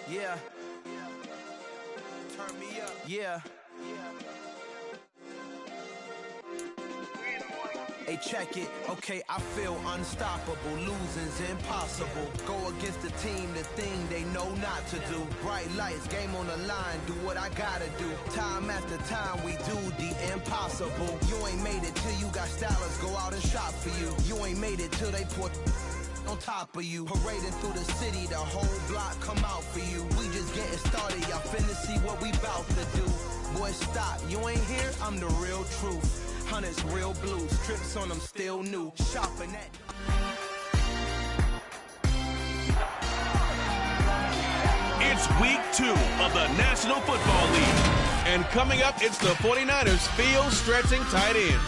Yeah. Turn me up. Yeah. Hey, check it. Okay, I feel unstoppable. Losing's impossible. Go against the team, the thing they know not to do. Bright lights, game on the line. Do what I gotta do. Time after time, we do the impossible. You ain't made it till you got stylists go out and shop for you. You ain't made it till they put on top of you. Parading through the city, the whole block come out for you. We just getting started, y'all finna see what we bout to do. Boy, stop, you ain't here, I'm the real truth. Hunters, real blue, strips on them still new. Shopping at It's week 2 of the National Football League. And coming up, it's the 49ers field-stretching tight end.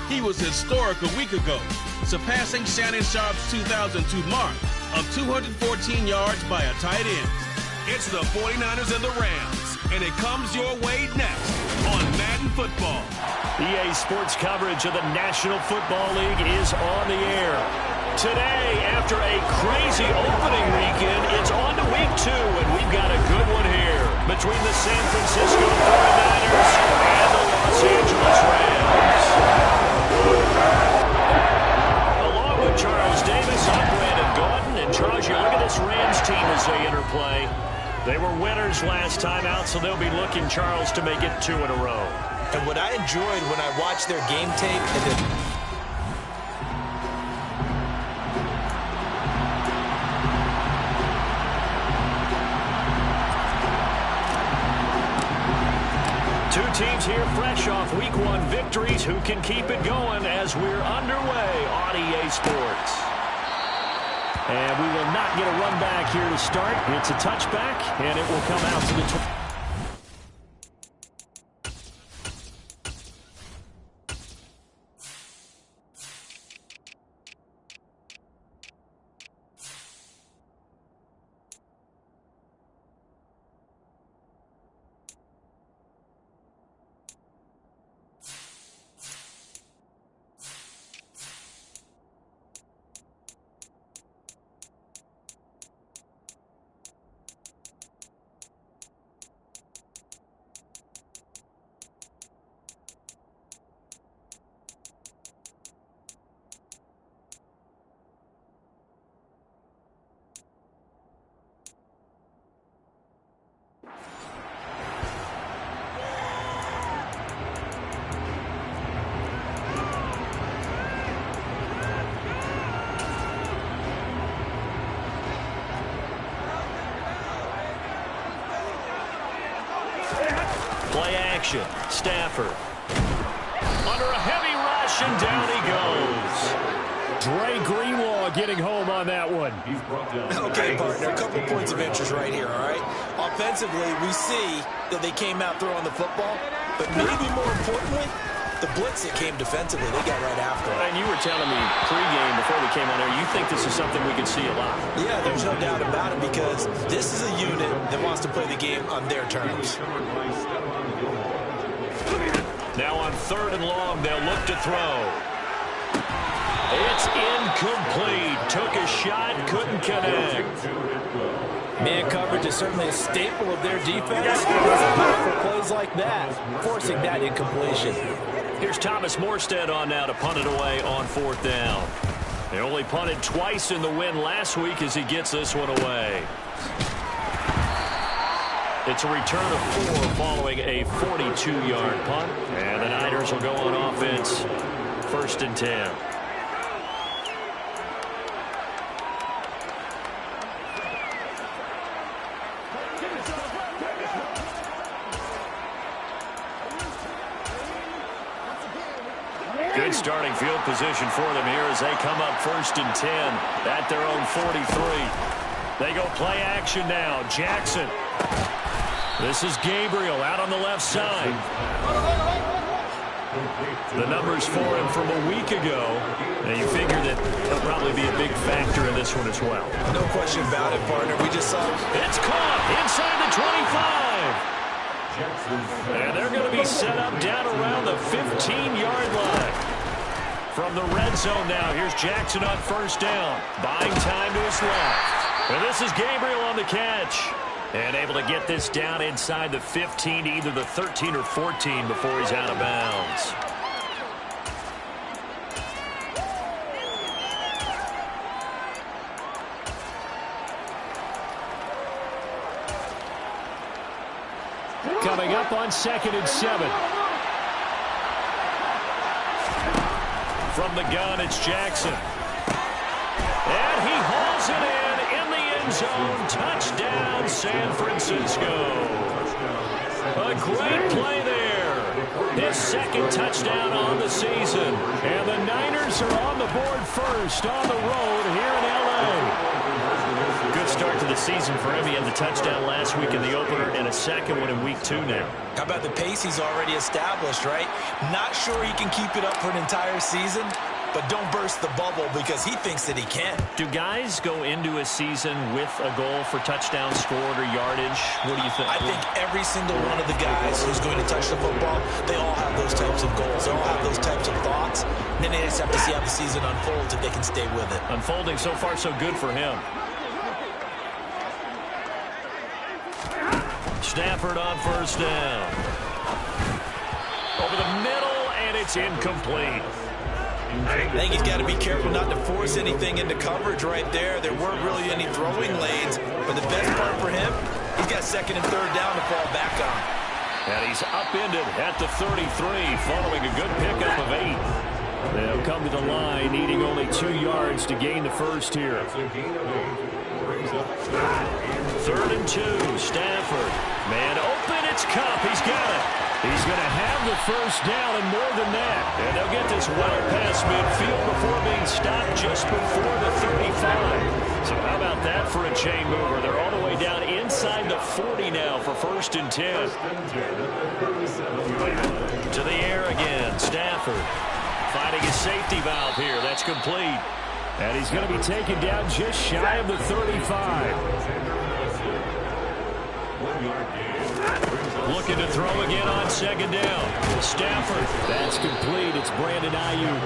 He was historic a week ago, surpassing Shannon Sharp's 2002 mark of 214 yards by a tight end. It's the 49ers and the Rams, and it comes your way next on Madden Football. EA Sports coverage of the National Football League is on the air. Today, after a crazy opening weekend, it's on to week 2, and we've got a good one here between the San Francisco 49ers and the Los Angeles Rams. Along with Charles Davis, I'm Brandon Gordon, and Charles, you look at this Rams team as they interplay. They were winners last time out, so they'll be looking, Charles, to make it 2 in a row. And what I enjoyed when I watched their game tape and then two teams here fresh off week 1 victories. Who can keep it going as we're underway on EA Sports? And we will not get a run back here to start. It's a touchback, and it will come out to the play action. Stafford. Under a heavy rush, and down he goes. Dre Greenlaw getting home on that one. okay, partner, a couple points of interest right here, all right? Offensively, we see that they came out throwing the football, but maybe more importantly, the blitz that came defensively, they got right after it. And you were telling me pregame before we came on air, you think this is something we could see a lot. Yeah, there's no doubt about it because this is a unit that wants to play the game on their terms. Now on 3rd and long, they'll look to throw. It's incomplete. Took a shot, couldn't connect. Man coverage is certainly a staple of their defense. For plays like that, forcing that incompletion. Here's Thomas Morstead on now to punt it away on 4th down. They only punted twice in the win last week as he gets this one away. It's a return of 4 following a 42-yard punt. And the Niners will go on offense. 1st and 10. Good starting field position for them here as they come up 1st and 10 at their own 43. They go play action now. Jackson. This is Gabriel out on the left side. The numbers for him from a week ago. And you figure that he'll probably be a big factor in this one as well. No question about it, partner. We just saw it's caught inside the 25. And they're going to be set up down around the 15-yard line. From the red zone now, here's Jackson on 1st down. Buying time to his left. And this is Gabriel on the catch. And able to get this down inside the 15, either the 13 or 14 before he's out of bounds. Coming up on 2nd and 7. From the gun, it's Jackson. And he hauls it in the end zone. Touchdown, San Francisco. A great play there. His 2nd touchdown on the season. And the Niners are on the board first on the road here in L.A. Good start to the season for him. He had the touchdown last week in the opener and a 2nd one in week 2 now. How about the pace he's already established, right? Not sure he can keep it up for an entire season, but don't burst the bubble because he thinks that he can. Do guys go into a season with a goal for touchdown scored or yardage? What do you think? I think every single one of the guys who's going to touch the football, they all have those types of goals. They all have those types of thoughts. And then they just have to see how the season unfolds if they can stay with it. Unfolding so far so good for him. Stafford on 1st down. Over the middle, and it's incomplete. I think he's got to be careful not to force anything into coverage right there. There weren't really any throwing lanes, but the best part for him, he's got 2nd and 3rd down to fall back on. And he's upended at the 33, following a good pickup of 8. They'll come to the line, needing only 2 yards to gain the first here. 3rd and 2, Stafford. Man open, it's Cup. He's got it. He's going to have the first down and more than that. And they'll get this well past midfield before being stopped just before the 35. So how about that for a chain mover? They're all the way down inside the 40 now for 1st and 10. To the air again, Stafford. Finding his safety valve here. That's complete. And he's going to be taken down just shy of the 35. Looking to throw again on 2nd down. Stafford. That's complete. It's Brandon Ayuk.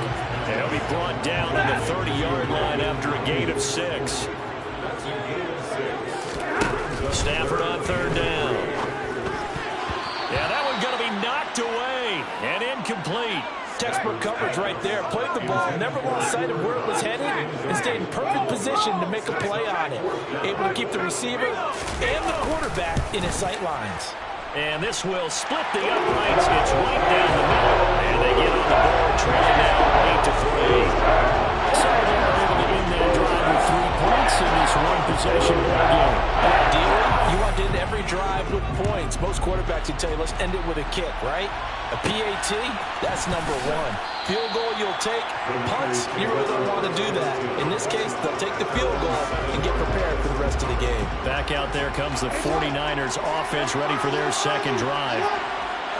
And he'll be brought down on the 30-yard line after a gain of 6. Stafford on 3rd down. Yeah, that one's going to be knocked away and incomplete. Textbook coverage right there. Played the ball, never lost sight of where it was headed, and stayed in perfect position to make a play on it. Able to keep the receiver and the quarterback in his sight lines. And this will split the uprights. It's right down the middle. And they get on the board, trailing now 8-3. So they're able to end that drive with 3 points in this one-possession ball game. Ideally, you want to end every drive with points. Most quarterbacks would tell you, let's end it with a kick, right? A PAT, that's number 1. Field goal you'll take. Punts, you really don't want to do that. In this case, they'll take the field goal and get prepared for the rest of the game. Back out there comes the 49ers offense ready for their 2nd drive.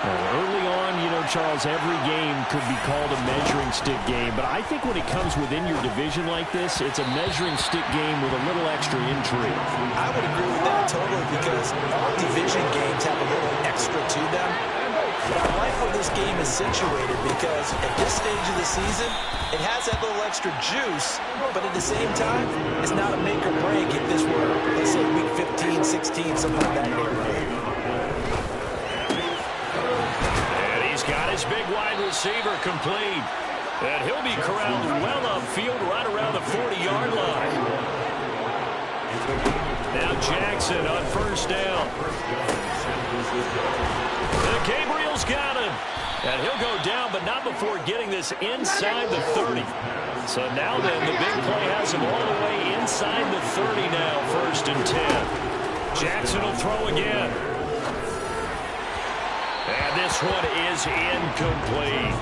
Early on, you know, Charles, every game could be called a measuring stick game. But I think when it comes within your division like this, it's a measuring stick game with a little extra intrigue. I would agree with that totally because all division games have a little extra to them. But I like where this game is situated because at this stage of the season, it has that little extra juice, but at the same time, it's not a make or break if this were, let's say, week 15, 16, something like that neighborhood. And he's got his big wide receiver complete. And he'll be corralled well upfield right around the 40-yard line. Now Jackson on 1st down. Gabriel's got him. And he'll go down, but not before getting this inside the 30. So now then, the big play has him all the way inside the 30 now, 1st and 10. Jackson will throw again. And this one is incomplete.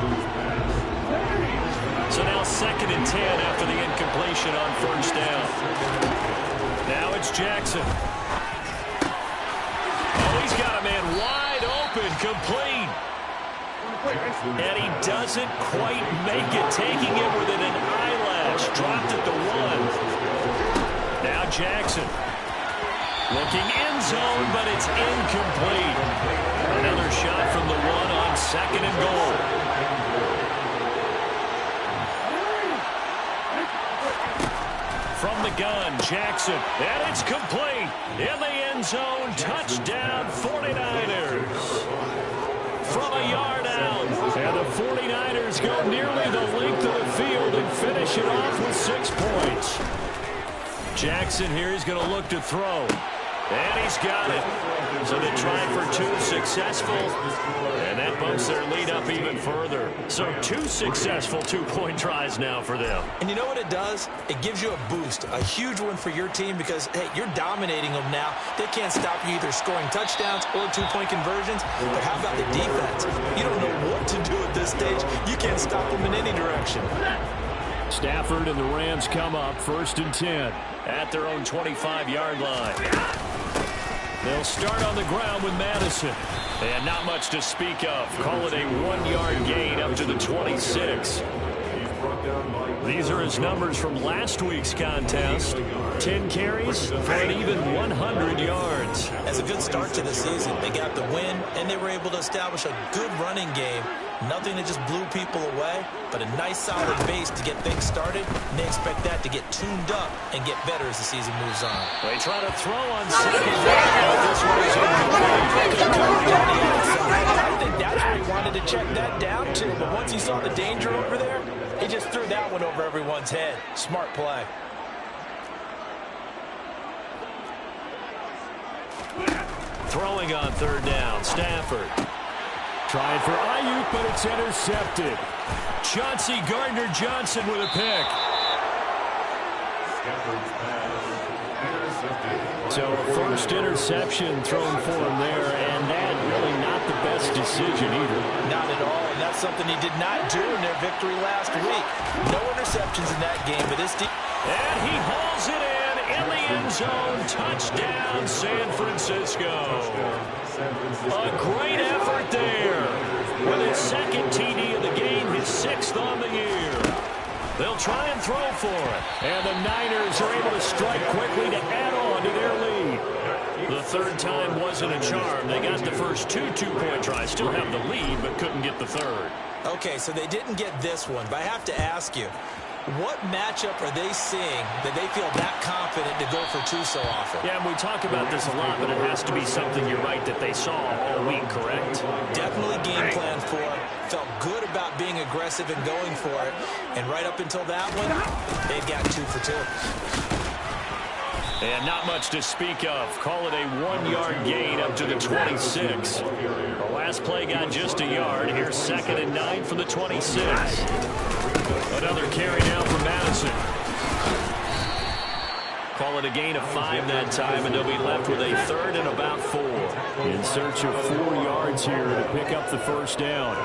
So now 2nd and 10 after the incompletion on 1st down. Now it's Jackson. Oh, he's got a man wide open, complete. And he doesn't quite make it, taking it within an eyelash. Dropped at the 1. Now Jackson. Looking end zone, but it's incomplete. Another shot from the 1 on 2nd and goal. from the gun. Jackson, and it's complete. In the end zone, touchdown 49ers. From a yard out. And the 49ers go nearly the length of the field and finish it off with 6 points. Jackson here is going to look to throw. And he's got it. So they tried for 2 successful. And that bumps their lead up even further. So 2 successful two-point tries now for them. And you know what it does? It gives you a boost, a huge one for your team because, hey, you're dominating them now. They can't stop you either scoring touchdowns or two-point conversions. But how about the defense? You don't know what to do at this stage. You can't stop them in any direction. Stafford and the Rams come up 1st and 10 at their own 25-yard line. They'll start on the ground with Madison. And not much to speak of. Call it a 1-yard gain up to the 26. These are his numbers from last week's contest. 10 carries for an even 100 yards. That's a good start to the season. They got the win, and they were able to establish a good running game. Nothing that just blew people away, but a nice solid base to get things started, and they expect that to get tuned up and get better as the season moves on. They try to throw on second down. This one is incomplete. I think that's where he wanted to check that down to, but once he saw the danger over there, he just threw that one over everyone's head. Smart play. Throwing on 3rd down, Stafford. Trying for Ayuk, but it's intercepted. Chauncey Gardner-Johnson with a pick. So first interception thrown for him there, and that really not the best decision either. Not at all, and that's something he did not do in their victory last week. No interceptions in that game, but this team... And he hauls it in the end zone. Touchdown, San Francisco. A great effort there. With his 2nd TD of the game, his 6th on the year. They'll try and throw for it. And the Niners are able to strike quickly to add on to their lead. The 3rd time wasn't a charm. They got the first 2 two-point tries. Still have the lead, but couldn't get the 3rd. Okay, so they didn't get this one, but I have to ask you, what matchup are they seeing that they feel that confident to go for 2 so often? Yeah, and we talk about this a lot, but it has to be something, you're right, that they saw all week, correct? Definitely game plan for it. Felt good about being aggressive and going for it. And right up until that one, they've got 2 for 2. And not much to speak of. Call it a 1-yard gain up to the 26. The last play got just a yard. Here's 2nd and 9 for the 26. Another carry now for Madison. Call it a gain of 5 that time, and they'll be left with a 3rd and about 4. In search of 4 yards here to pick up the 1st down.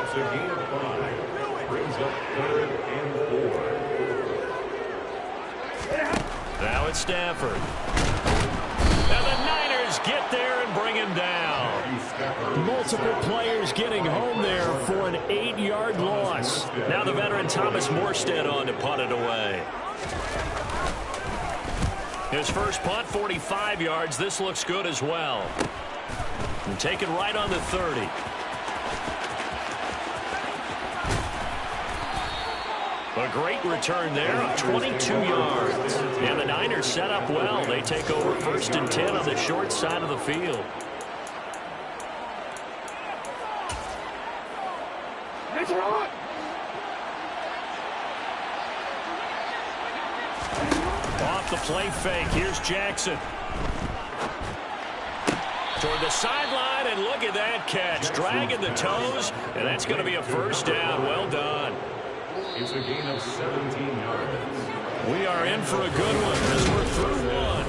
Now it's Stafford. And the Niners get there and bring him down. Multiple players getting home there for an 8-yard loss. Now the veteran Thomas Morstead on to punt it away. His first punt, 45 yards. This looks good as well. And taken right on the 30. A great return there of 22 yards. And the Niners set up well. They take over 1st and 10 on the short side of the field. Off the play fake. Here's Jackson. Toward the sideline, and look at that catch. Dragging the toes, and that's going to be a 1st down. Well done. It's a gain of 17 yards. We are in for a good one as we're through one.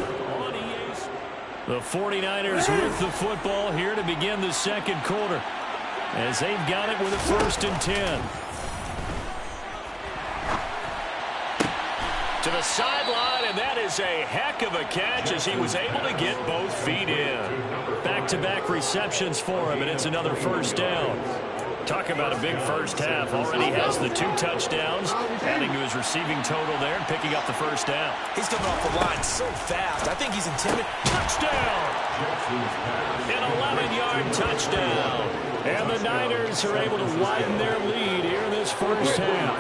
The 49ers with the football here to begin the 2nd quarter, as they've got it with a 1st and 10. To the sideline, and that is a heck of a catch as he was able to get both feet in. Back-to-back receptions for him, and it's another 1st down. Talk about a big first half. Already has the 2 touchdowns, adding to his receiving total there and picking up the 1st down. He's coming off the line so fast. I think he's intimidated. Touchdown! An 11-yard touchdown. And the Niners are able to widen their lead here in this 1st half.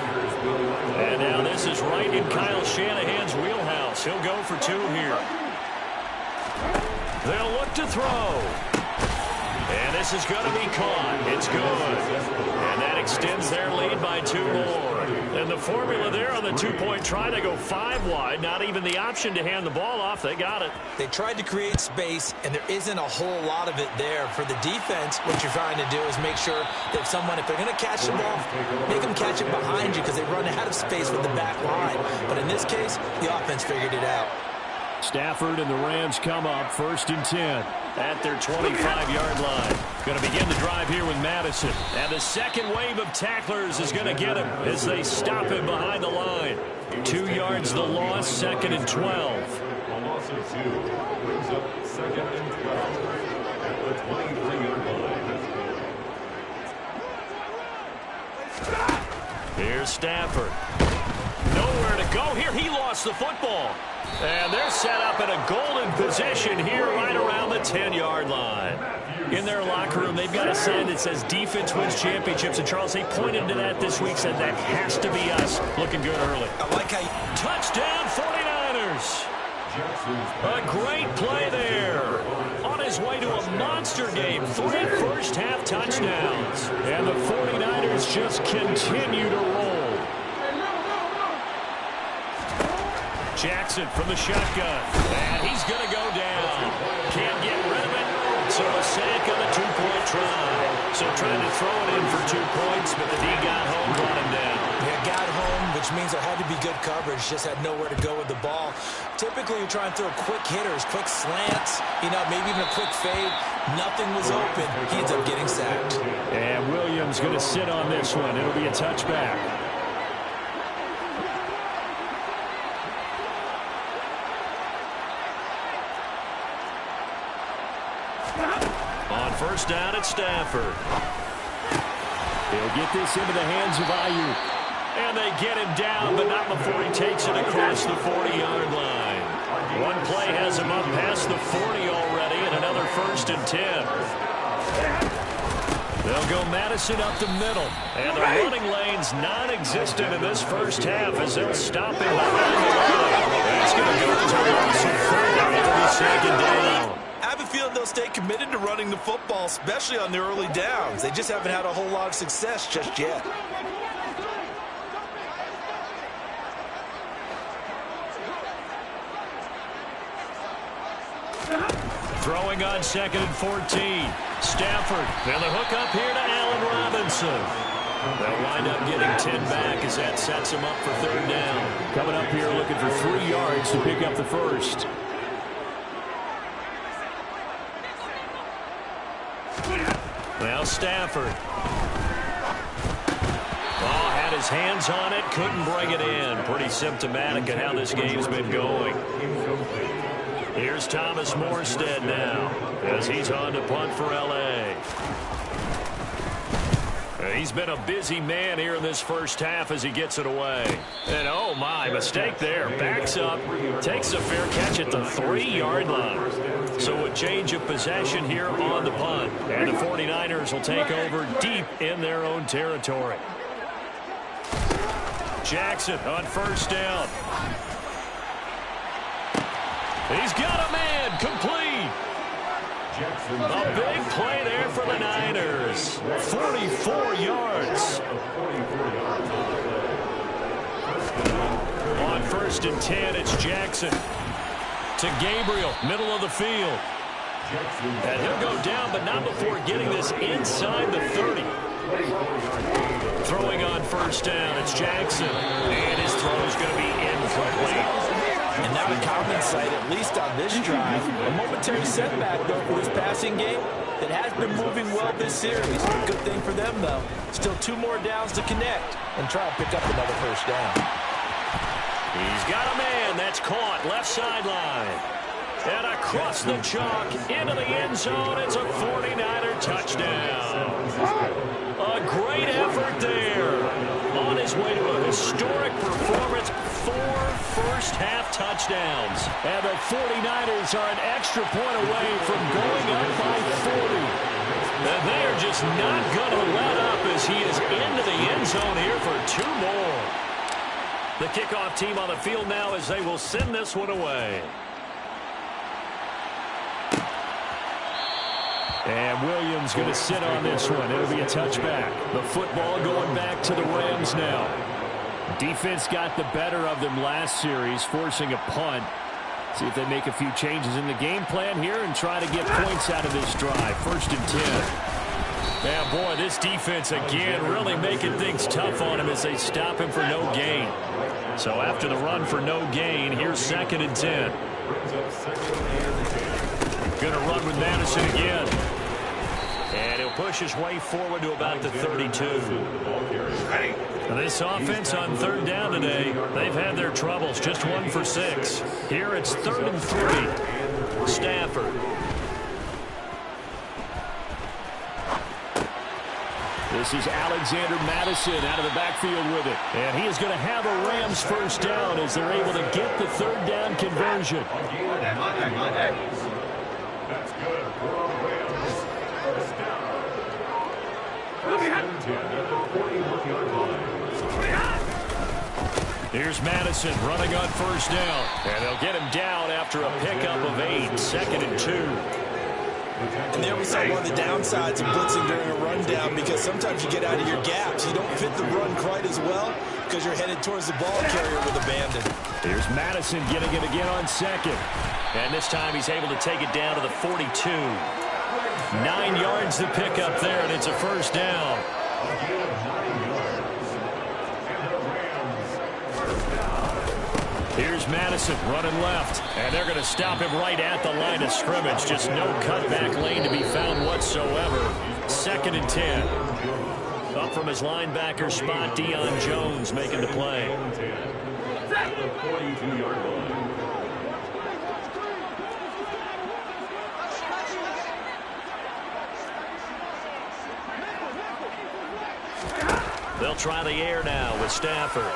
And now this is right in Kyle Shanahan's wheelhouse. He'll go for 2 here. They'll look to throw. And this is going to be caught. It's good. And that extends their lead by 2 more. And the formula there on the 2-point try to go 5 wide. Not even the option to hand the ball off. They got it. They tried to create space, and there isn't a whole lot of it there. For the defense, what you're trying to do is make sure that if they're going to catch the ball, make them catch it behind you because they run out of space with the back line. But in this case, the offense figured it out. Stafford and the Rams come up 1st and 10 at their 25-yard line. Going to begin the drive here with Madison. And the second wave of tacklers is going to get him as they stop him behind the line. 2 yards the loss, 2nd and 12. A loss of 2 brings up 2nd and 12 at the 23-yard line. Here's Stafford. Nowhere to go here. He lost the football. And they're set up in a golden position here right around the 10-yard line. In their locker room, they've got a sign that says defense wins championships. And, Charles, they pointed to that this week, said that has to be us. Looking good early. I like how you... Touchdown, 49ers. A great play there. On his way to a monster game. 3 first-half touchdowns. And the 49ers just continue to roll. Jackson from the shotgun. And he's going to go down. Can't get rid of it. So a sack on the 2-point try. So trying to throw it in for 2 points, but the D got home, brought him down. Yeah, got home, which means there had to be good coverage. Just had nowhere to go with the ball. Typically, you're trying to throw quick hitters, quick slants, maybe even a quick fade. Nothing was open. He ends up getting sacked. And Williams going to sit on this one. It'll be a touchback. On 1st down at Stafford. He'll get this into the hands of Ayuk. And they get him down, but not before he takes it across the 40-yard line. One play has him up past the 40 already, and another 1st and 10. They'll go Madison up the middle. And the running lane's non-existent in this first half as they'll stop him behind the line. That's going to go to a loss of 4. It'll be 2nd down. I have a feeling they'll stay committed to running the football, especially on the early downs. They just haven't had a whole lot of success just yet. Throwing on 2nd and 14. Stafford. And the hook up here to Allen Robinson. They'll wind up getting 10 back as that sets them up for 3rd down. Coming up here looking for 3 yards to pick up the first. Now Stafford. Oh, had his hands on it, couldn't bring it in. Pretty symptomatic of how this game's been going. Here's Thomas Morstead now as he's on to punt for L.A. He's been a busy man here in this first half as he gets it away. And, oh, my, mistake there. Backs up, takes a fair catch at the 3-yard line. So a change of possession here on the punt. And the 49ers will take over deep in their own territory. Jackson on 1st down. He's got a man, complete. A big play there for the Niners. 44 yards. On 1st and 10, it's Jackson. To Gabriel, middle of the field. And he'll go down, but not before getting this inside the 30. Throwing on 1st down, it's Jackson. And his throw is going to be incomplete. And now a common sight, at least on this drive. A momentary setback, though, for this passing game that has been moving well this series. Good thing for them, though. Still 2 more downs to connect and try to pick up another 1st down. He's got a man that's caught left sideline. And across the chalk into the end zone. It's a 49er touchdown. A great effort there. On his way to a historic performance. 4 first-half touchdowns. And the 49ers are an extra point away from going up by 40. And they are just not going to let up as he is into the end zone here for 2 more. The kickoff team on the field now as they will send this one away. And Williams going to sit on this one. It'll be a touchback. The football going back to the Rams now. Defense got the better of them last series, forcing a punt. See if they make a few changes in the game plan here and try to get points out of this drive. 1st and 10. Yeah, boy, this defense again really making things tough on him as they stop him for no gain. So after the run for no gain, here's 2nd and 10. Going to run with Madison again. And he'll push his way forward to about the 32. This offense on 3rd down today, they've had their troubles. Just 1 for 6. Here it's 3rd and 3. Stafford. This is Alexander Madison out of the backfield with it. And he is going to have a Rams 1st down as they're able to get the 3rd down conversion. That's good for the Rams. 1st down. 1st and 10 at the 41-yard line. Here's Madison running on 1st down. And they'll get him down after a pickup of 8. 2nd and 2. And there we saw one of the downsides of blitzing during a rundown, because sometimes you get out of your gaps. You don't fit the run quite as well because you're headed towards the ball carrier with abandon. Here's Madison getting it again on 2nd. And this time he's able to take it down to the 42. 9 yards to pick up there, and it's a 1st down. Here's Madison running left, and they're going to stop him right at the line of scrimmage. Just no cutback lane to be found whatsoever. 2nd and 10. Up from his linebacker spot, Deion Jones making the play. The 42-yard line. They'll try the air now with Stafford.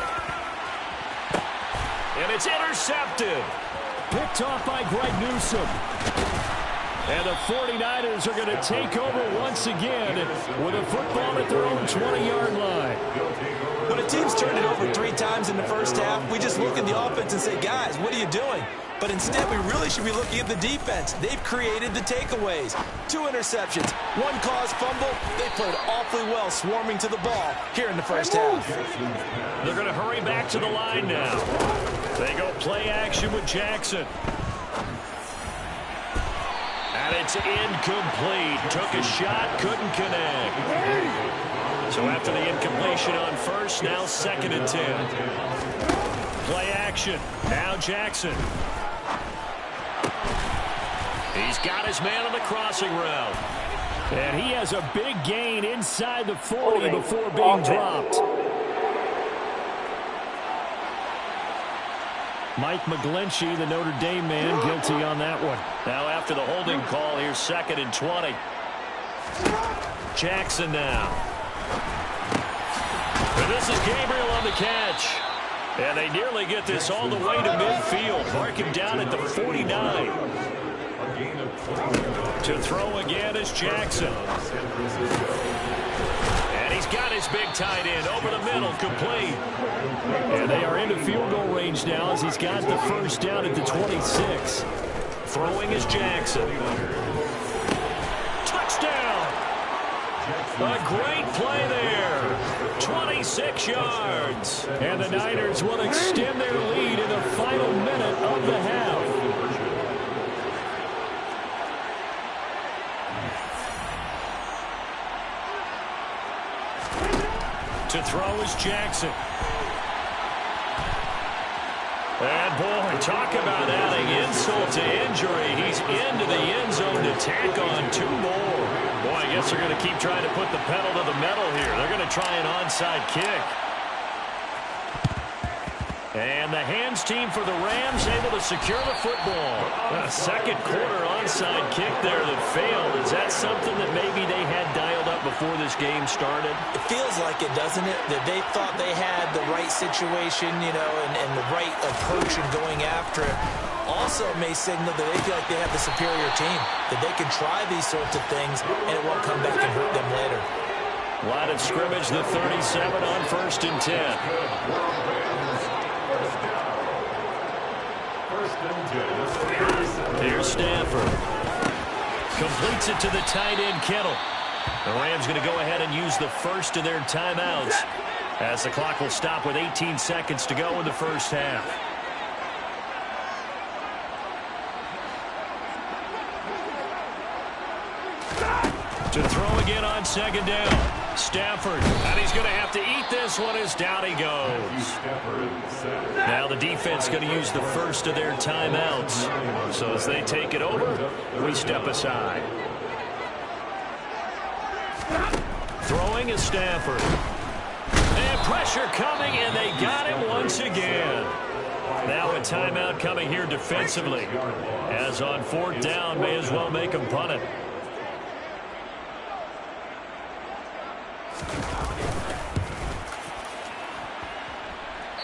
And it's intercepted. Picked off by Greg Newsome. And the 49ers are going to take over once again with a football at their own 20-yard line. When a team's turned it over 3 times in the 1st half, we just look at the offense and say, guys, what are you doing? But instead, we really should be looking at the defense. They've created the takeaways. 2 interceptions, 1 caused fumble. They played awfully well swarming to the ball here in the 1st half. They're going to hurry back to the line now. They go play action with Jackson. And it's incomplete. Took a shot, couldn't connect. So after the incompletion on 1st, now 2nd and 10. Play action. Now Jackson. He's got his man on the crossing route. And he has a big gain inside the 40 before being dropped. Mike McGlinchey, the Notre Dame man, guilty on that one. Now after the holding call, here's 2nd and 20. Jackson now. And this is Gabriel on the catch. And they nearly get this all the way to midfield. Mark him down at the 49. To throw again is Jackson. And he's got his big tight end over the middle, complete. And they are into field goal range now as he's got the 1st down at the 26. Throwing is Jackson. Touchdown! A great play there. 26 yards. And the Niners will extend their lead in the final minute of the half. To throw is Jackson. And boy, talk about adding insult to injury. He's into the end zone to tack on 2 more. Boy, I guess they're going to keep trying to put the pedal to the metal here. They're going to try an onside kick. And the hands team for the Rams able to secure the football. A 2nd quarter onside kick there that failed. Is that something that maybe they had dialed up before this game started? It feels like it, doesn't it? That they thought they had the right situation, you know, and the right approach in going after it. Also may signal that they feel like they have the superior team, that they can try these sorts of things and it won't come back and hurt them later. Line of scrimmage, the 37 on 1st and 10. Here's Stafford. Completes it to the tight end, Kittle. The Rams going to go ahead and use the first of their timeouts as the clock will stop with 18 seconds to go in the first half. To throw again on second down. Stafford, and he's going to have to eat this one as down he goes. Now the defense going to use the first of their timeouts. So as they take it over, we step aside. Throwing is Stafford. And pressure coming, and they got him once again. Now a timeout coming here defensively. As on fourth down, may as well make him punt it.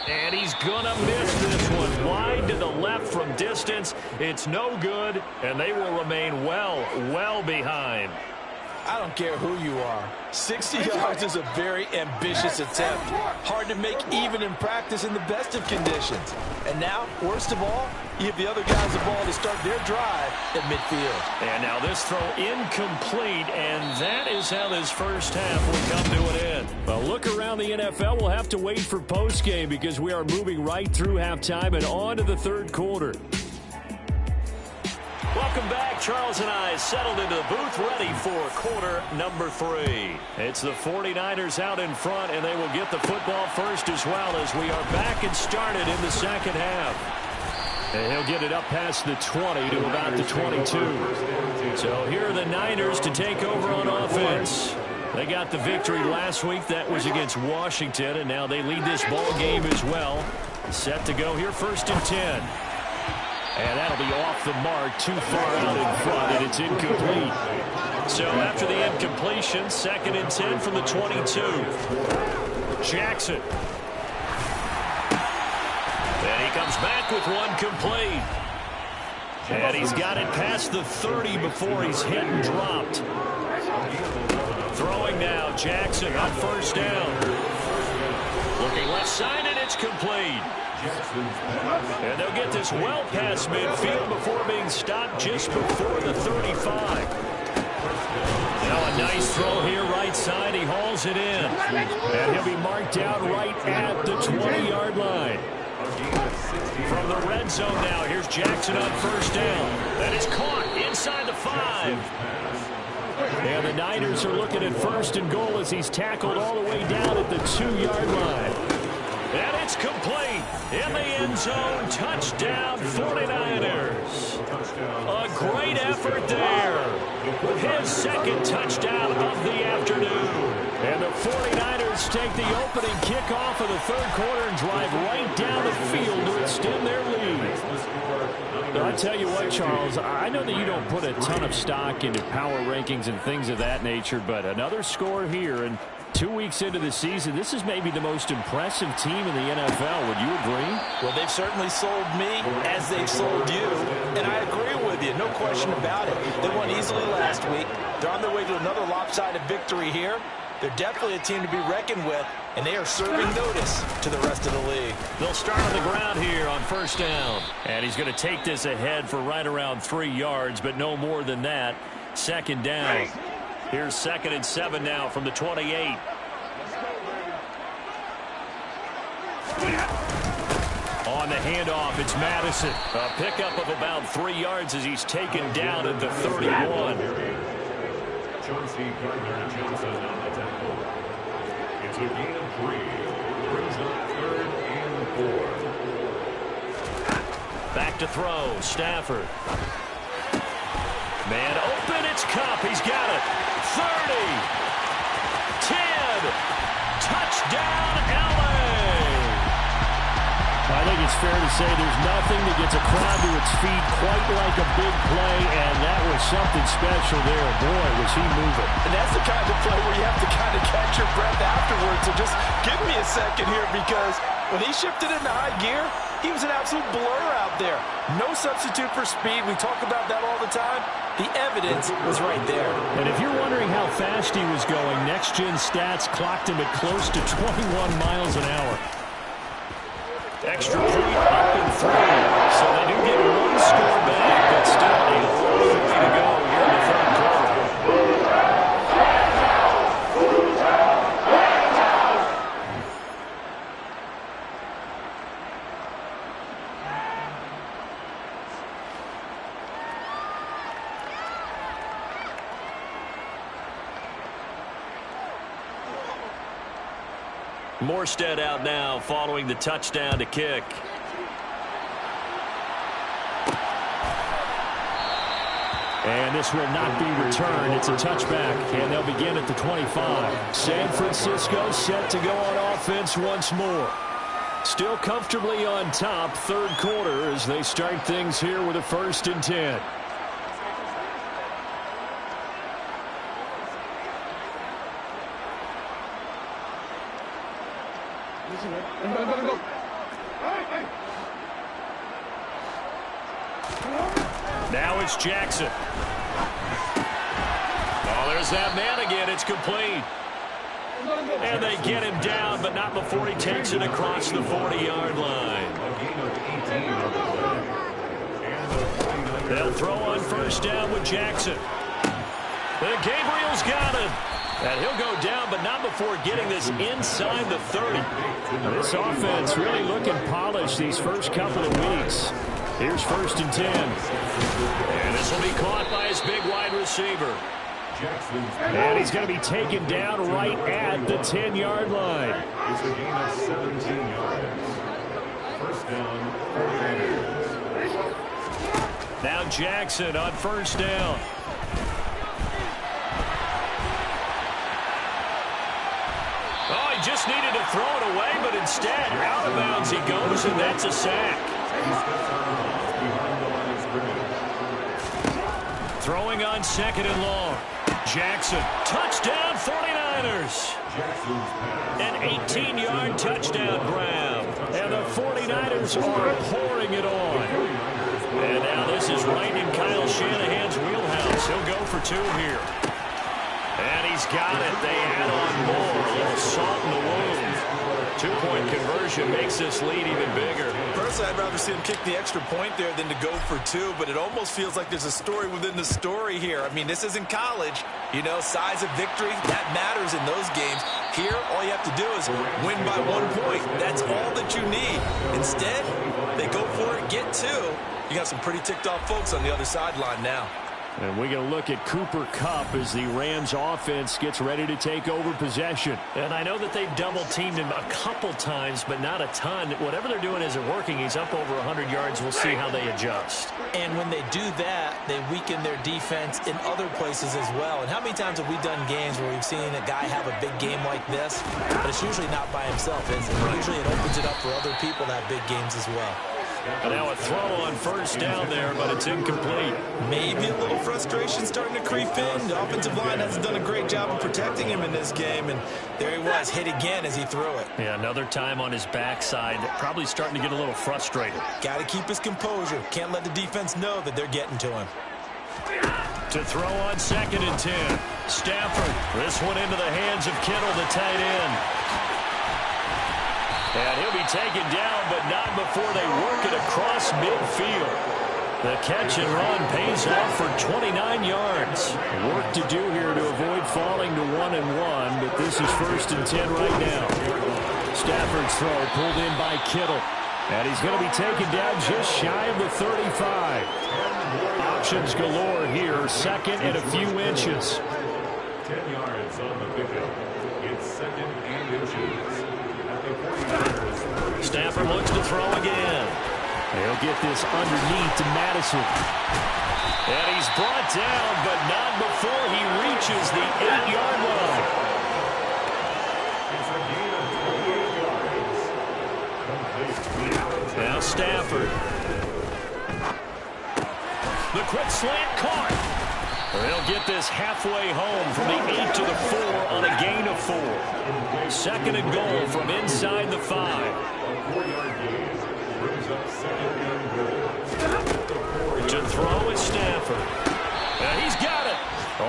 And he's gonna miss this one. Wide to the left from distance. It's no good, and they will remain well behind. I don't care who you are. 60 yards is a very ambitious attempt. Hard to make even in practice in the best of conditions. And now, worst of all, you give the other guys the ball to start their drive at midfield. And now this throw incomplete, and that is how this first half will come to an end. Well, look around the NFL. We'll have to wait for postgame because we are moving right through halftime and on to the third quarter. Welcome back. Charles and I settled into the booth ready for quarter number 3. It's the 49ers out in front, and they will get the football first as well as we are back and started in the second half. And he'll get it up past the 20 to about the 22. So here are the Niners to take over on offense. They got the victory last week. That was against Washington, and now they lead this ball game as well. Set to go here, 1st and 10. And that'll be off the mark, too far out in front, and it's incomplete. So after the incompletion, 2nd and 10 from the 22. Jackson. And he comes back with one complete. And he's got it past the 30 before he's hit and dropped. Throwing now, Jackson on 1st down. Looking left side, and it's complete. And they'll get this well past midfield before being stopped just before the 35. Now a nice throw here right side. He hauls it in. And he'll be marked down right at the 20-yard line. From the red zone now, here's Jackson on 1st down. That is caught inside the 5. And the Niners are looking at 1st and goal as he's tackled all the way down at the 2-yard line. And it's complete in the end zone. Touchdown, 49ers. A great effort there. His 2nd touchdown of the afternoon. And the 49ers take the opening kickoff of the 3rd quarter and drive right down the field to extend their lead. I tell you what, Charles, I know that you don't put a ton of stock into power rankings and things of that nature, but another score here, and 2 weeks into the season, this is maybe the most impressive team in the NFL. Would you agree? Well, they've certainly sold me as they've sold you, and I agree with you, no question about it. They won easily last week. They're on their way to another lopsided victory here. They're definitely a team to be reckoned with, and they are serving notice to the rest of the league. They'll start on the ground here on 1st down. And he's going to take this ahead for right around 3 yards, but no more than that. 2nd down. Here's 2nd and 7 now from the 28. On the handoff, it's Madison. A pickup of about 3 yards as he's taken down at the 31. Chauncey Gardner-Johnson on the tackle. It's a gain of 3. Brings up 3rd and 4. Back to throw, Stafford. Man open, it's Kupp. He's got it. 30. 10. Touchdown, LA. I think it's fair to say there's nothing that gets a crowd to its feet quite like a big play, and that was something special there. Boy, was he moving. And that's the kind of play where you have to kind of catch your breath afterwards. So just give me a second here, because when he shifted into high gear, he was an absolute blur out there. No substitute for speed. We talk about that all the time. The evidence was right there. And if you're wondering how fast he was going, next-gen stats clocked him at close to 21 miles an hour. Extra point up and through. So they do get Morstead out now following the touchdown to kick. And this will not be returned. It's a touchback, and they'll begin at the 25. San Francisco set to go on offense once more. Still comfortably on top, third quarter, as they start things here with a 1st and 10. Now it's Jackson. Oh, there's that man again. It's complete. And they get him down, but not before he takes it across the 40-yard line. They'll throw on 1st down with Jackson. And Gabriel's got him. And he'll go down, but not before getting this inside the 30. This offense really looking polished these first couple of weeks. Here's 1st and 10. And this will be caught by his big wide receiver. And he's going to be taken down right at the 10-yard line. It's a gain of 17 yards. 1st down, 49ers. Now Jackson on 1st down. Oh, he just needed to throw it away, but instead, out of bounds he goes, and that's a sack. Throwing on 2nd and long. Jackson, touchdown 49ers. An 18-yard touchdown grab. And the 49ers are pouring it on. And now this is right in Kyle Shanahan's wheelhouse. He'll go for 2 here. And he's got it. They add on more. A little salt in the wound. 2-point conversion makes this lead even bigger. Personally, I'd rather see him kick the extra point there than to go for 2, but it almost feels like there's a story within the story here. I mean, this isn't college. You know, size of victory, that matters in those games. Here, all you have to do is win by 1 point. That's all that you need. Instead, they go for it, get 2. You got some pretty ticked-off folks on the other sideline now. And we're going to look at Cooper Kupp as the Rams offense gets ready to take over possession. And I know that they've double-teamed him a couple times, but not a ton. Whatever they're doing isn't working. He's up over 100 yards. We'll see how they adjust. And when they do that, they weaken their defense in other places as well. And how many times have we done games where we've seen a guy have a big game like this, but it's usually not by himself, is it? Usually it opens it up for other people to have big games as well. And now a throw on 1st down there, but it's incomplete. Maybe a little frustration starting to creep in. The offensive line hasn't done a great job of protecting him in this game, and there he was, hit again as he threw it. Yeah, another time on his backside, probably starting to get a little frustrated. Got to keep his composure. Can't let the defense know that they're getting to him. To throw on 2nd and 10. Stafford, this one into the hands of Kittle, the tight end. And he'll be taken down, but not before they work it across midfield. The catch and run pays off for 29 yards. Work to do here to avoid falling to 1-1, but this is 1st and 10 right now. Stafford's throw pulled in by Kittle. And he's going to be taken down just shy of the 35. Options galore here, 2nd and a few inches. 10 yards on the pickup. It's 2nd and inches. Stafford looks to throw again. They'll get this underneath to Madison. And he's brought down, but not before he reaches the 8-yard line. Now Stafford. The quick slant caught. They'll get this halfway home from the 8 to the 4 on a gain of 4. 2nd and goal from inside the 5. To throw is Stafford. And he's got it.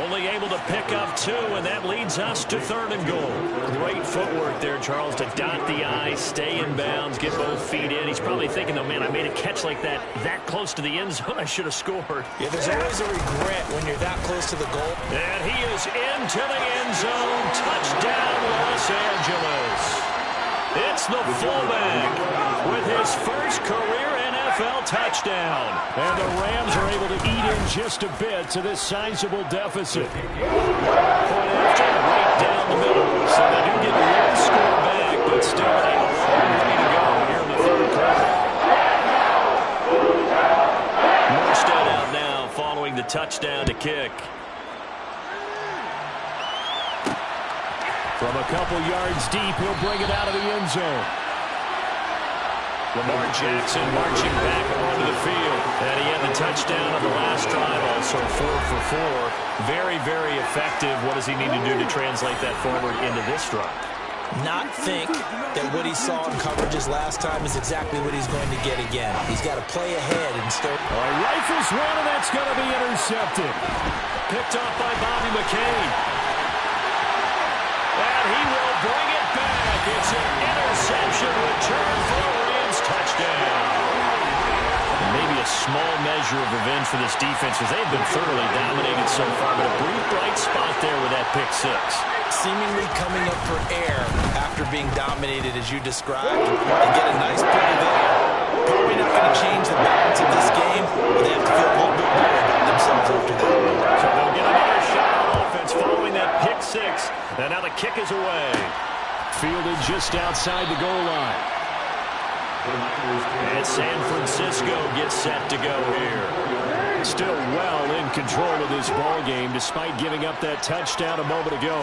Only able to pick up 2, and that leads us to 3rd and goal. Great footwork there, Charles, to dot the I, stay in bounds, get both feet in. He's probably thinking, though, man, I made a catch like that close to the end zone. I should have scored. Yeah, there's always a regret when you're that close to the goal. And he is into the end zone. Touchdown, Los Angeles. It's the fullback with his first career NFL touchdown. And the Rams are able to eat in just a bit to this sizable deficit. Point after right down the middle. So they do get one score back, but touchdown to kick. From a couple yards deep, he'll bring it out of the end zone. Lamar Jackson marching back onto the field. And he had the touchdown on the last drive, also 4 for 4. Very, very effective. What does he need to do to translate that forward into this drive? Not think that what he saw in coverages last time is exactly what he's going to get again. He's got to play ahead and start. Rifles one, and that's going to be intercepted. Picked off by Bobby McCain. And he will bring it back. It's an interception return for a Rams touchdown. And maybe a small measure of revenge for this defense because they've been thoroughly dominated so far, but a brief bright spot there with that pick six. Seemingly coming up for air after being dominated as you described. They get a nice play there. Probably not going to change the balance of this game, but they have to feel a little bit better about themselves after that. So they'll get another shot on offense following that pick six. And now the kick is away. Fielded just outside the goal line. And San Francisco gets set to go here. Still well in control of this ball game despite giving up that touchdown a moment ago.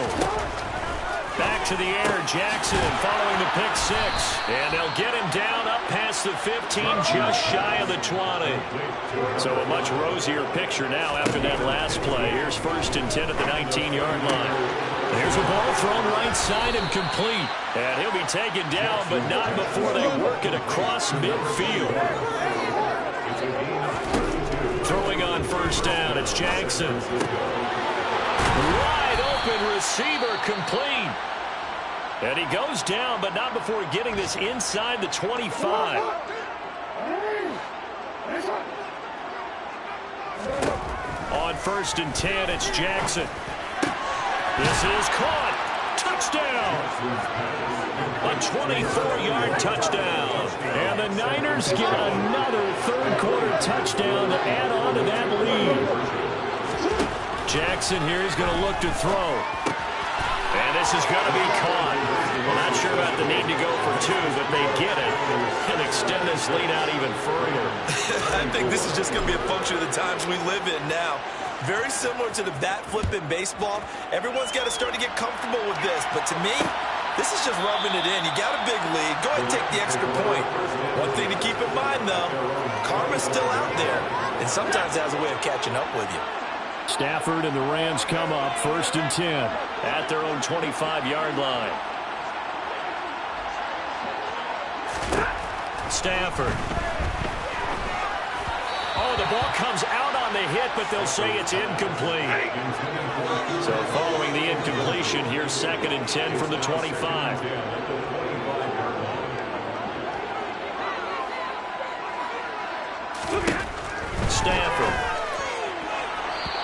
Back to the air, Jackson following the pick six. And they'll get him down up past the 15, just shy of the 20. So a much rosier picture now after that last play. Here's 1st and 10 at the 19-yard line. Here's a ball thrown right side and complete. And he'll be taken down, but not before they work it across midfield. Throwing on 1st down, it's Jackson. Wide open receiver complete. And he goes down, but not before getting this inside the 25. On 1st and 10, it's Jackson. This is caught. Touchdown. A 24-yard touchdown. And the Niners get another third-quarter touchdown to add on to that lead. Jackson here is going to look to throw. And this is going to be caught. Well, not sure about the need to go for 2, but they get it and extend this lead out even further. I think this is just going to be a function of the times we live in now. Very similar to the bat flip in baseball. Everyone's got to start to get comfortable with this. But to me, this is just rubbing it in. You got a big lead. Go ahead and take the extra point. One thing to keep in mind, though, karma's still out there. And sometimes it has a way of catching up with you. Stafford and the Rams come up 1st and 10. At their own 25-yard line. Stafford. Oh, the ball comes out on the hit, but they'll say it's incomplete. So following the incompletion, here's 2nd and 10 from the 25. Stafford.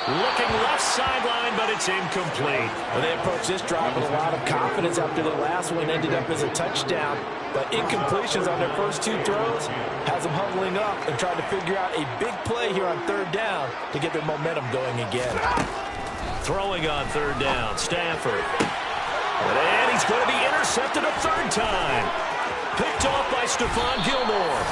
Looking left sideline, but it's incomplete. Well, they approached this drive with a lot of confidence after the last one ended up as a touchdown. But incompletions on their first 2 throws has them huddling up and trying to figure out a big play here on 3rd down to get their momentum going again. Throwing on 3rd down, Stafford. And he's going to be intercepted a 3rd time. Picked off by Stephon Gilmore.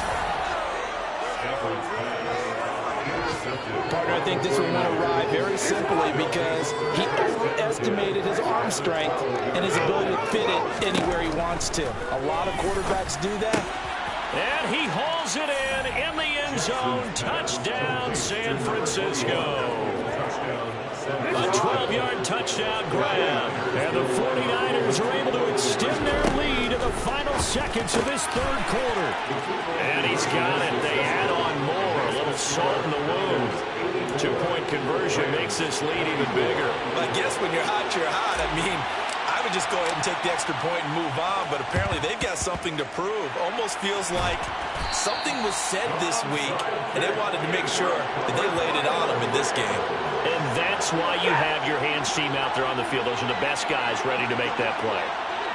Partner, I think this one went awry very simply because he overestimated his arm strength and his ability to fit it anywhere he wants to. A lot of quarterbacks do that. And he hauls it in the end zone. Touchdown, San Francisco. A 12-yard touchdown grab. And the 49ers are able to extend their lead in the final seconds of this 3rd quarter. And he's got it. They add on more. A little salt in the wound. 2-point conversion makes this lead even bigger. I guess when you're hot, you're hot. I mean, I would just go ahead and take the extra point and move on, but apparently they've got something to prove. Almost feels like something was said this week, and they wanted to make sure that they laid it on them in this game. And that's why you have your hands team out there on the field. Those are the best guys ready to make that play.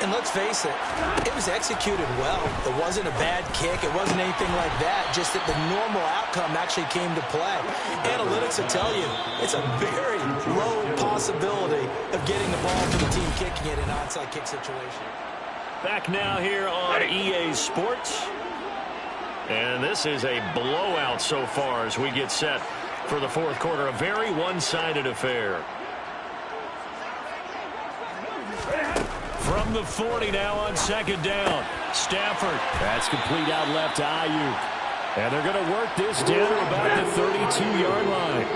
And let's face it, it was executed well. It wasn't a bad kick. It wasn't anything like that. Just that the normal outcome actually came to play. Analytics will tell you it's a very low possibility of getting the ball to the team kicking it in an onside kick situation. Back now here on EA Sports. And this is a blowout so far as we get set for the fourth quarter. A very one-sided affair. From the 40 now on second down. Stafford. That's complete out left to Ayuk. And they're going to work this down to about the 32-yard line.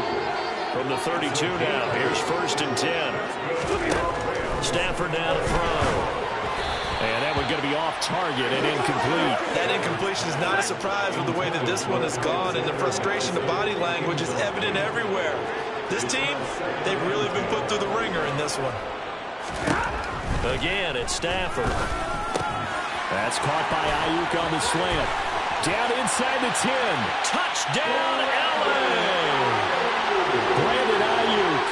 From the 32 now, here's 1st and 10. Stafford now to throw. And that one's going to be off target and incomplete. That incompletion is not a surprise with the way that this one has gone, and the frustration, the body language is evident everywhere. This team, they've really been put through the ringer in this one. Again, it's Stafford. That's caught by Ayuk on the slant. Down inside the 10. Touchdown, LA! Brandon Ayuk,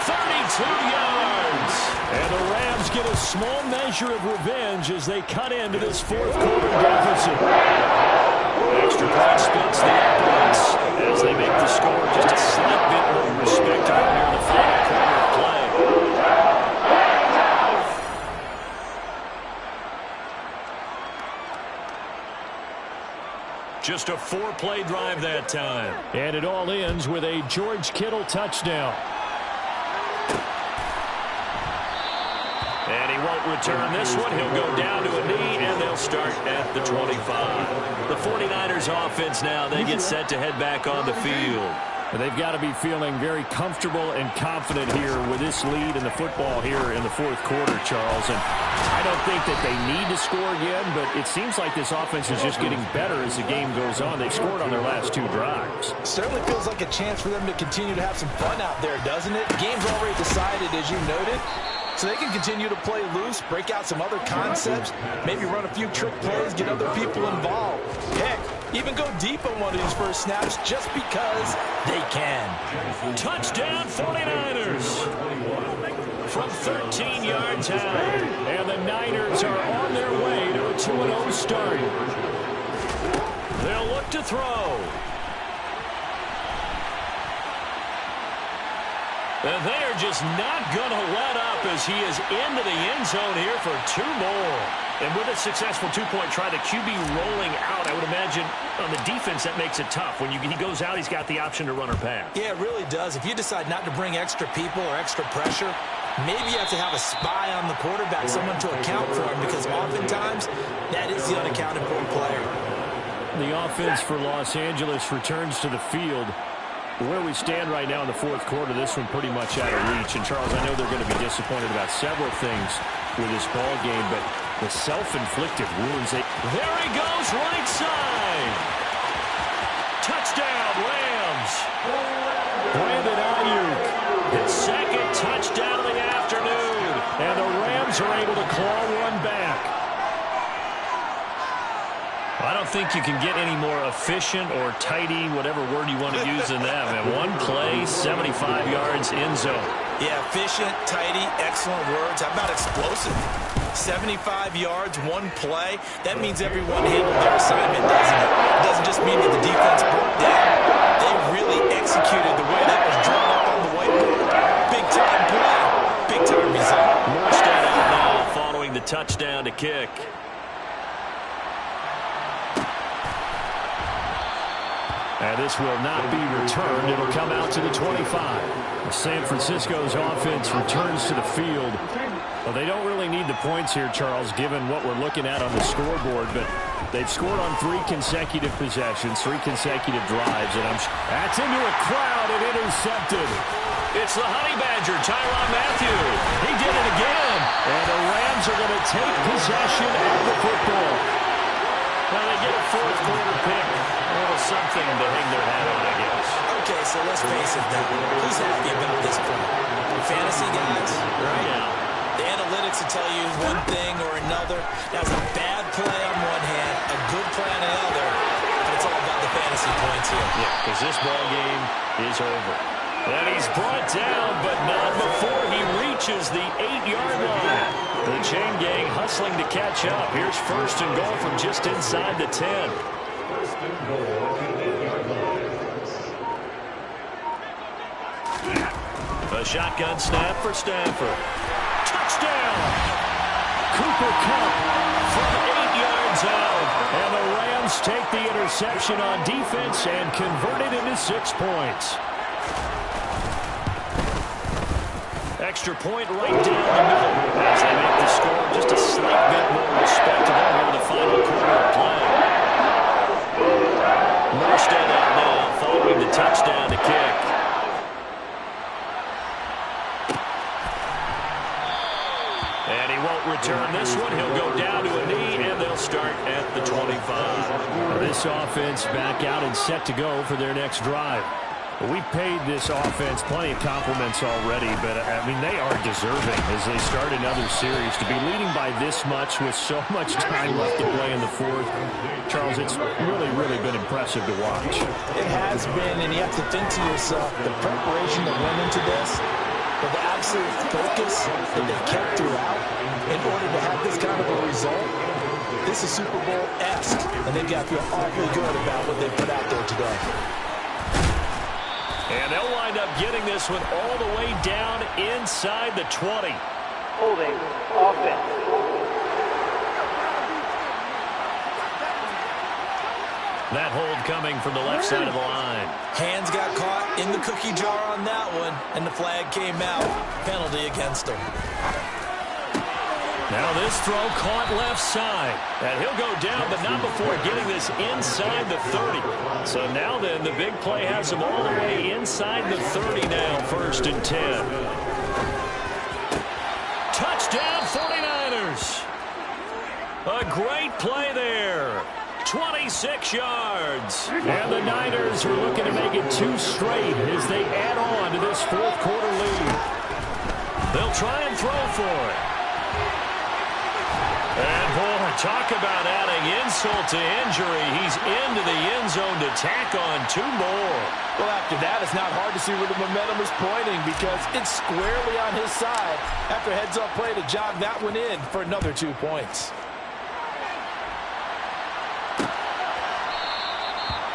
32 yards. And the Rams get a small measure of revenge as they cut into this fourth quarter deficit. Extra point splits the opponents as they make the score just a slight bit more respectable here in the final quarter of play. Just a 4-play drive that time. And it all ends with a George Kittle touchdown. And he won't return this one. He'll go down to a knee, and they'll start at the 25. The 49ers offense now, they get set to head back on the field. They've got to be feeling very comfortable and confident here with this lead in the football here in the fourth quarter, Charles. And I don't think that they need to score again, but it seems like this offense is just getting better as the game goes on. They've scored on their last 2 drives. Certainly feels like a chance for them to continue to have some fun out there, doesn't it? The game's already decided, as you noted. So they can continue to play loose, break out some other concepts, maybe run a few trick plays, get other people involved. Heck, even go deep on one of these first snaps just because they can. Touchdown 49ers from 13 yards out. And the Niners are on their way to a 2-0 start. They'll look to throw. And they are just not going to let up as he is into the end zone here for 2 more. And with a successful 2-point try, the QB rolling out, I would imagine on the defense that makes it tough. When he goes out, he's got the option to run or pass. Yeah, it really does. If you decide not to bring extra people or extra pressure, maybe you have to have a spy on the quarterback, someone to account for him, because oftentimes that is the unaccounted for player. The offense for Los Angeles returns to the field. Where we stand right now in the fourth quarter, this one pretty much out of reach. And, Charles, I know they're going to be disappointed about several things with this ball game, but the self-inflicted wounds. There he goes, right side. Touchdown, Rams. Brandon Ayuk. His second touchdown of the afternoon. And the Rams are able to claw one back. I don't think you can get any more efficient or tidy, whatever word you want to use in that. Man, one play, 75 yards, end zone. Yeah, efficient, tidy, excellent words. How about explosive? 75 yards, one play. That means everyone handled their assignment, doesn't it? It doesn't just mean that the defense broke down. They really executed the way that was drawn up on the whiteboard. Big-time play, big-time result. Morstead out now following the touchdown to kick. And this will not be returned. It'll come out to the 25. San Francisco's offense returns to the field. Well, they don't really need the points here, Charles, given what we're looking at on the scoreboard, but they've scored on 3 consecutive possessions, 3 consecutive drives, and that's into a crowd and intercepted. It's the Honey Badger, Tyrann Mathieu. He did it again. And the Rams are going to take possession of the football. Well, they get a fourth quarter pick. A little something to hang their hat on, I guess. Okay, so let's face it, though. Who's happy about this point? Fantasy guys, right? Yeah. The analytics will tell you one thing or another. That's a bad play on one hand, a good play on the other, but it's all about the fantasy points here. Yeah, because this ball game is over. And he's brought down, but not before he reaches the 8-yard line. The chain gang hustling to catch up. Here's first and goal from just inside the 10. A shotgun snap for Stafford. Touchdown! Cooper Kupp From 8 yards out. And the Rams take the interception on defense and convert it into 6 points. Extra point right down the middle as they make the score just a slight bit more respectable here in the final quarter of play. Morstead out now following the touchdown to kick. And he won't return this one. He'll go down to a knee, and they'll start at the 25. This offense back out and set to go for their next drive. We've paid this offense plenty of compliments already, but, I mean, they are deserving as they start another series. To be leading by this much with so much time left to play in the fourth, Charles, it's really, really been impressive to watch. It has been, and you have to think to yourself, the preparation that went into this, the absolute focus that they kept throughout in order to have this kind of a result. This is Super Bowl-esque, and they've got to feel awfully good about what they put out there today. And they'll wind up getting this one all the way down inside the 20. Holding offense. That hold coming from the left side of the line. Hands got caught in the cookie jar on that one, and the flag came out. Penalty against him. Now this throw caught left side. And he'll go down, but not before getting this inside the 30. So now then, the big play has him all the way inside the 30 now, 1st and 10. Touchdown 49ers. A great play there. 26 yards. And the Niners are looking to make it 2 straight as they add on to this fourth quarter lead. They'll try and throw for it. And, boy, talk about adding insult to injury. He's into the end zone to tack on 2 more. Well, after that, it's not hard to see where the momentum is pointing because it's squarely on his side after a heads-up play to jog that one in for another 2 points.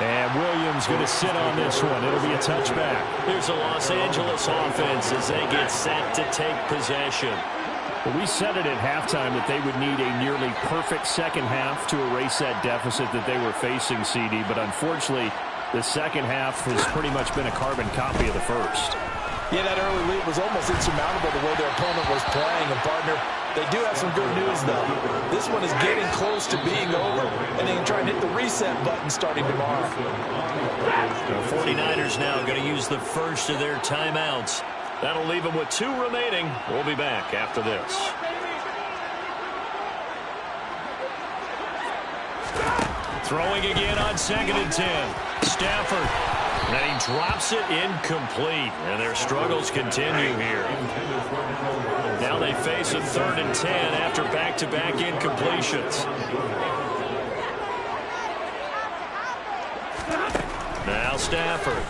And Williams going to sit on this one. It'll be a touchback. Here's the Los Angeles offense as they get set to take possession. Well, we said it at halftime that they would need a nearly perfect second half to erase that deficit that they were facing, CD. But unfortunately, the second half has pretty much been a carbon copy of the first. Yeah, that early lead was almost insurmountable the way their opponent was playing. And, partner, they do have some good news, though. This one is getting close to being over, and they can try and hit the reset button starting tomorrow. The 49ers now going to use the first of their timeouts. That'll leave them with 2 remaining. We'll be back after this. Throwing again on 2nd and 10. Stafford. And he drops it incomplete. And their struggles continue here. Now they face a 3rd and 10 after back-to-back incompletions. Now Stafford.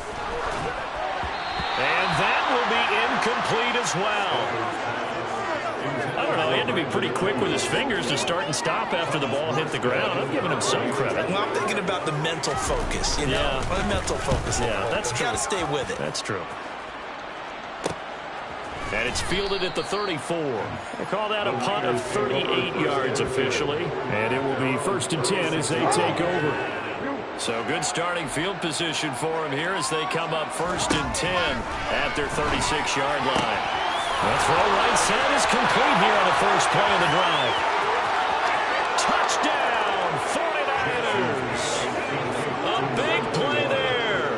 And that will be incomplete as well. I don't know, he had to be pretty quick with his fingers to start and stop after the ball hit the ground. I'm giving him some credit. Well, I'm thinking about the mental focus, you know? The mental focus. Yeah, that's true. Got to stay with it. That's true. And it's fielded at the 34. They call that a punt of 38 yards officially. And it will be 1st and 10 as they take over. So good starting field position for them here as they come up 1st and 10 at their 36-yard line. The throw right side is complete here on the first play of the drive. Touchdown, 49ers. A big play there.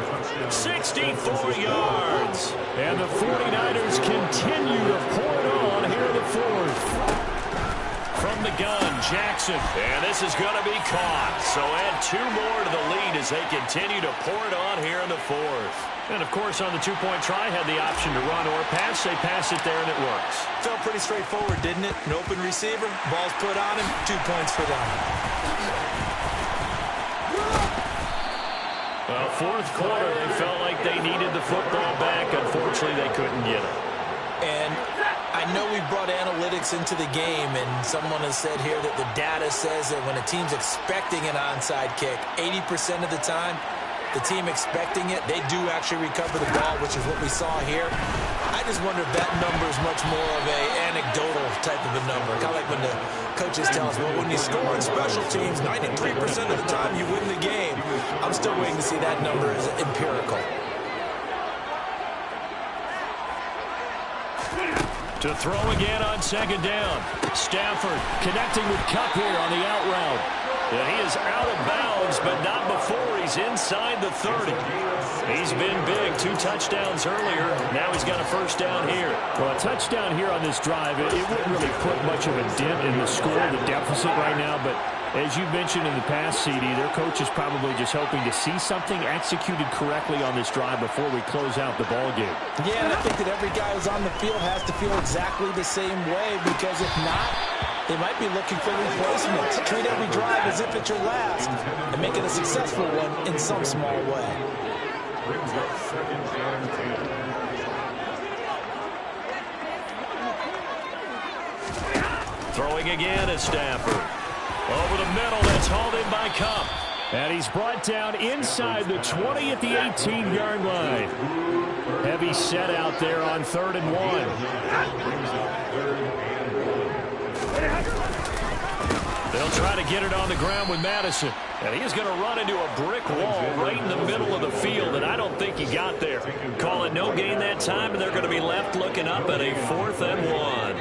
64 yards. And the 49ers continue to pour it on here in the fourth. From the gun, Jackson. And this is going to be caught. So add 2 more to the lead as they continue to pour it on here in the fourth. And, of course, on the 2-point try, had the option to run or pass. They pass it there, and it works. Felt pretty straightforward, didn't it? An open receiver, ball's put on him, 2 points for them. Well, fourth quarter, they felt like they needed the football back. Unfortunately, they couldn't get it. And I know we brought analytics into the game, and someone has said here that the data says that when a team's expecting an onside kick, 80% of the time, the team expecting it, they do actually recover the ball, which is what we saw here. I just wonder if that number is much more of an anecdotal type of a number. Kind of like when the coaches tell us, well, when you score on special teams, 93% of the time you win the game. I'm still waiting to see that number as empirical. To throw again on second down. Stafford connecting with Kupp here on the out route. And he is out of bounds, but not before he's inside the 30. He's been big. 2 touchdowns earlier. Now he's got a first down here. Well, a touchdown here on this drive, it wouldn't really put much of a dent in the score, the deficit right now. But as you mentioned in the past, CD, their coach is probably just hoping to see something executed correctly on this drive before we close out the ball game. Yeah, and I think that every guy who's on the field has to feel exactly the same way, because if not, they might be looking for replacements. Treat every drive as if it's your last and make it a successful one in some small way. Brings up second and 10. Throwing again is Stafford. Over the middle, that's hauled in by Kupp. And he's brought down inside the 20 at the 18-yard line. Heavy set out there on 3rd and 1. They'll try to get it on the ground with Madison. And he's going to run into a brick wall right in the middle of the field, and I don't think he got there. Call it no gain that time, and they're going to be left looking up at a 4th and 1.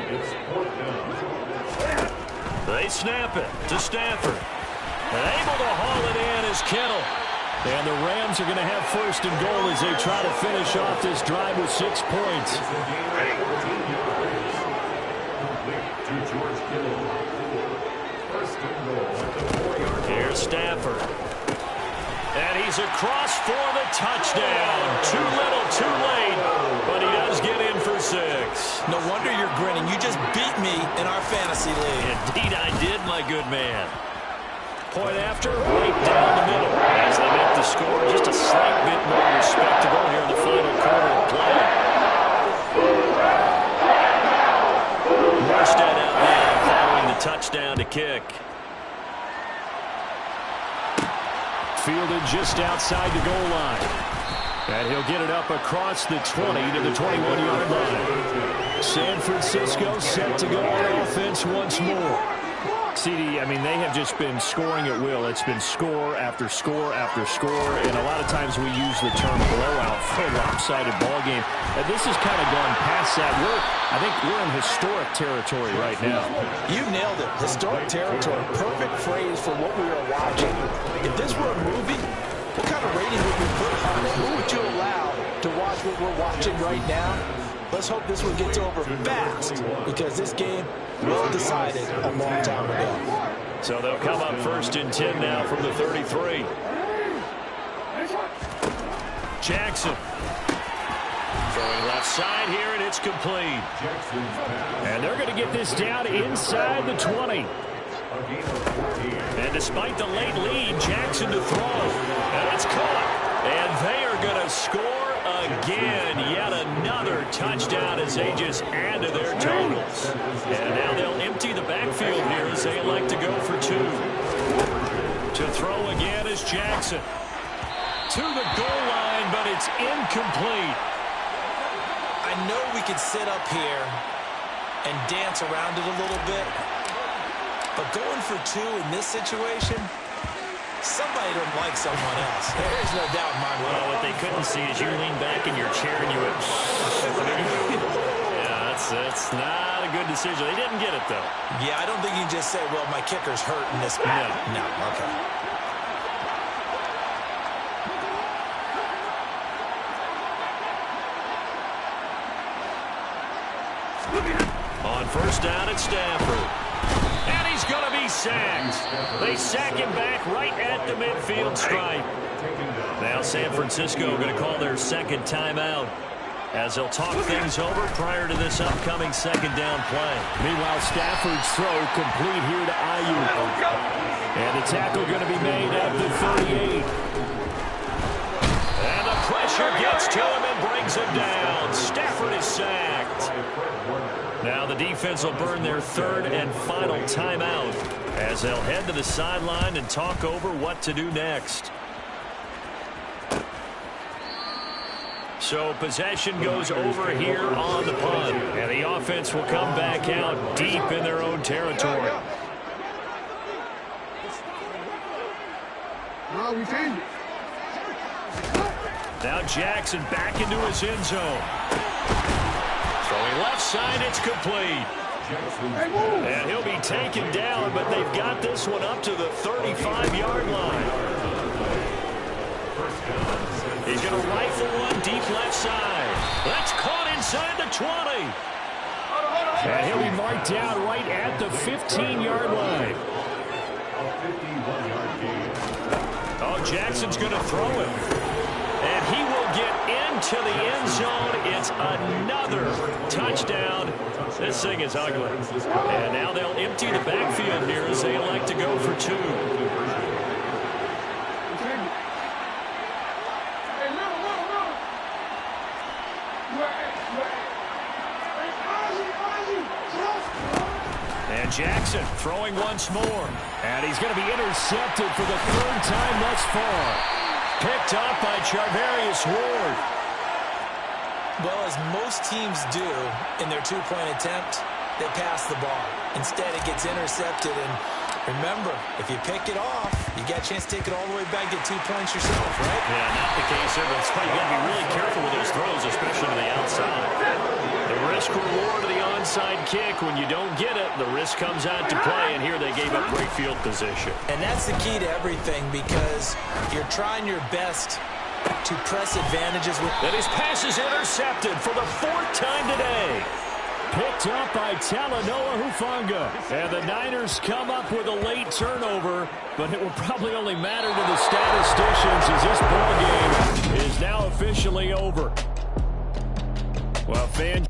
They snap it to Stafford. And able to haul it in is Kittle. And the Rams are going to have 1st and goal as they try to finish off this drive with 6 points. Here's Stafford. And he's across for the touchdown. Too little, too late. But he does get in for 6. No wonder you're grinning. You just beat me in our fantasy league. Indeed I did, my good man. Point after, right down the middle. As they make the score just a slight bit more respectable here in the final quarter of play. Morstead out there following the touchdown to kick. Fielded just outside the goal line. And he'll get it up across the 20 to the 21-yard line. San Francisco set to go on offense once more. CD, I mean, they have just been scoring at will. It's been score after score after score, and a lot of times we use the term blowout for a lopsided ball game. And this has kind of gone past that. I think we're in historic territory right now. You nailed it. Historic territory. Perfect phrase for what we are watching. If this were a movie, what kind of rating would we put on it? Who would you allow to watch what we're watching right now? Let's hope this one gets over fast, because this game was decided a long time ago. So they'll come up 1st and 10 now from the 33. Jackson. Throwing left side here, and it's complete. And they're going to get this down inside the 20. And despite the late lead, Jackson to throw. And it's caught. And they are going to score again. Yet another touchdown as they just add to their totals. And now they'll empty the backfield here as they elect to go for 2. To throw again is Jackson. To the goal line, but it's incomplete. I know we could sit up here and dance around it a little bit, but going for 2 in this situation, somebody don't like someone else. There's no doubt in my mind. Well, what they couldn't see is you lean back in your chair and you went, yeah, that's not a good decision. They didn't get it, though. Yeah, I don't think you can just say, well, my kicker's hurt in this. No, okay. On 1st down at Stafford. And he's going to be sacked. They sack him back right at the midfield stripe. Now San Francisco going to call their 2nd timeout as they'll talk things over prior to this upcoming 2nd down play. Meanwhile, Stafford's throw complete here to Ayuk. And the tackle going to be made at the 38. And the pressure gets to him and brings him down. Stafford is sacked. Now the defense will burn their 3rd and final timeout as they'll head to the sideline and talk over what to do next. So possession goes over here on the punt, and the offense will come back out deep in their own territory. Now Jackson back into his end zone. Throwing left side, it's complete. And he'll be taken down, but they've got this one up to the 35-yard line. He's going to rifle one deep left side. That's caught inside the 20. And he'll be marked down right at the 15-yard line. Oh, Jackson's going to throw it. And he will get into the end zone. It's another touchdown. This thing is ugly. And now they'll empty the backfield here as they elect to go for two. And Jackson throwing once more. And he's going to be intercepted for the third time thus far. Picked up by Charvarius Ward. Well, as most teams do in their two-point attempt, they pass the ball. Instead, it gets intercepted. And remember, if you pick it off, you got a chance to take it all the way back, get 2 points yourself, right? Yeah, not the case here, but it's probably got to be really careful with those throws, especially to the outside. The risk-reward of the onside kick, when you don't get it, the risk comes out to play, and here they gave up great field position. And that's the key to everything, because you're trying your best to press advantages. And his pass is intercepted for the fourth time today. Picked up by Talanoa Hufanga. And the Niners come up with a late turnover, but it will probably only matter to the statisticians as this ball game is now officially over. Well, fans...